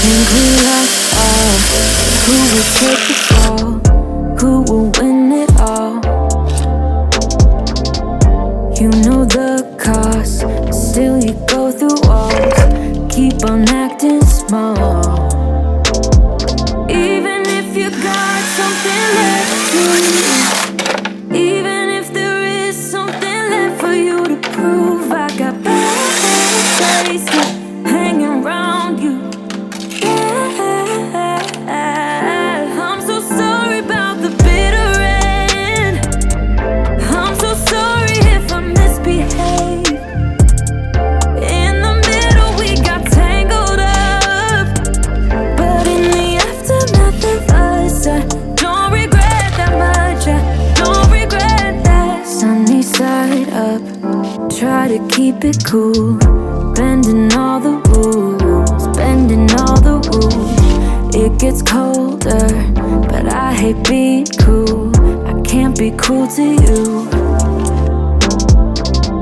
think we lost all. Who will take the fall? Who will win it all? You know the cost, still you go through walls. Keep on acting small. Even if you got something left to lose, even if there is something left for you to prove, I got bad taste hanging around you. Yeah, I'm so sorry about the bitter end. I'm so sorry if I misbehave. In the middle we got tangled up, but in the aftermath of us, I don't regret that much. I don't regret that. Sunny side up, try to keep it cool, bending all the rules, bending all the rules. It gets colder, but I hate being cruel. I can't be cruel to you.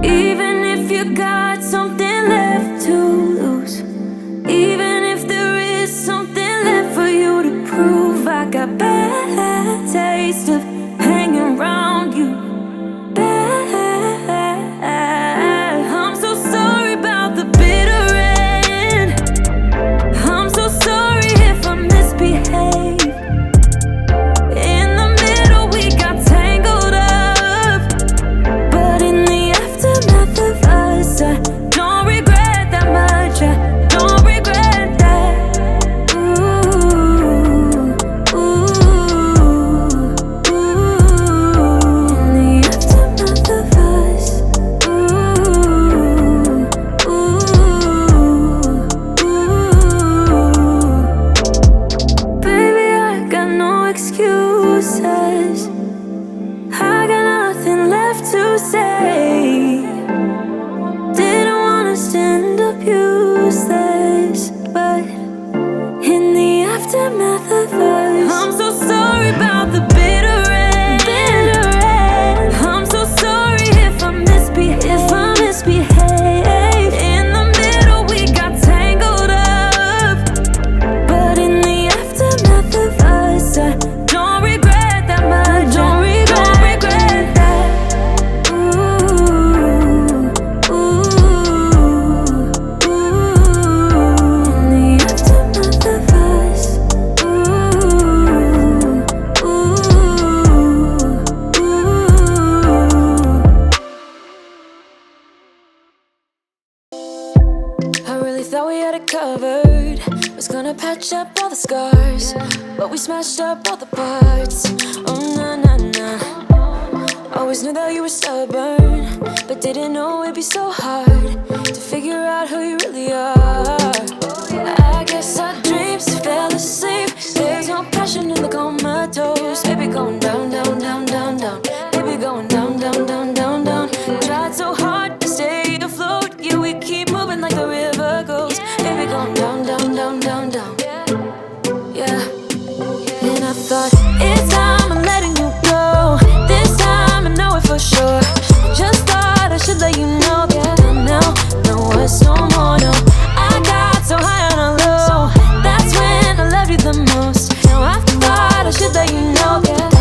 Even if you got something left to lose, even if there is something left for you to prove, I got bad taste of hanging around you. Bad. I'm so sorry about the bitter end. I'm so sorry if I misbehave. In the middle we got tangled up, but in the aftermath of us, I don't regret that much. I don't regret that. Ooh, ooh, ooh. In the aftermath of us, ooh, ooh, ooh. Baby, I got no excuses. I got nothing left to say. Didn't want us to end up useless, but in the aftermath of us, I'm so sorry about the bitter end. Bitter end. I'm so sorry if I misbehave. In the middle we got tangled up, but in the aftermath of us, I don't regret that much. Don't regret that. Ooh, ooh, ooh. In the aftermath of us, ooh, ooh, ooh. I really thought we had it covered. Was gonna patch up all the scars, but we smashed up all the parts. Oh, nah, nah, nah. Always knew that you were stubborn, but didn't know it'd be so hard to figure out who you really are. I guess our dreams fell asleep. There's no passion in the comatose. Baby going down, down, down, down, down. Baby going down, down, down, down, down. Tried so hard to stay afloat, yeah, we keep moving like the river goes. Baby going down, down, down, down, down. Yeah. And I thought, it's time I'm letting you go. This time I know it for sure. Just thought I should let you know that now, no, it's no more, no. I got so high on a low, that's when I loved you the most. Now I thought I should let you know that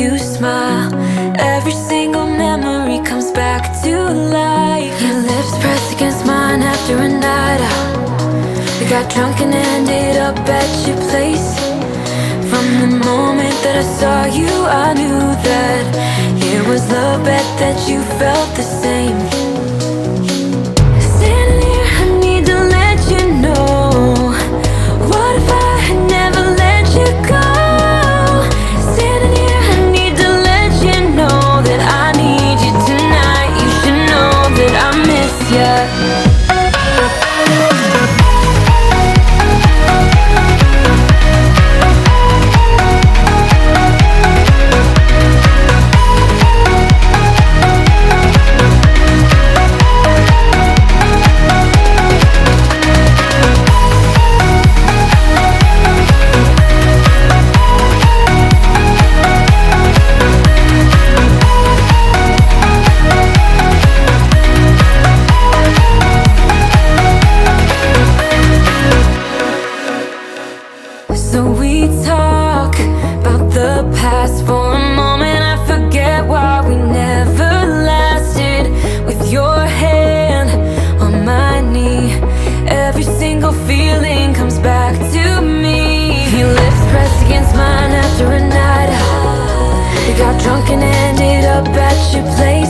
you smile. Every single memory comes back to life. Your lips pressed against mine after a night out. We got drunk and ended up at your place. From the moment that I saw you, I knew that it was love, bet that you felt the same. Standing here, I need to let you know, what if I had never let you go? Standing here, I need to let you know that I need you tonight. You should know that I miss you. So we talk about the past. For a moment I forget why we never lasted. With your hand on my knee, every single feeling comes back to me. Your lips pressed against mine after a night out. We got drunk and ended up at your place.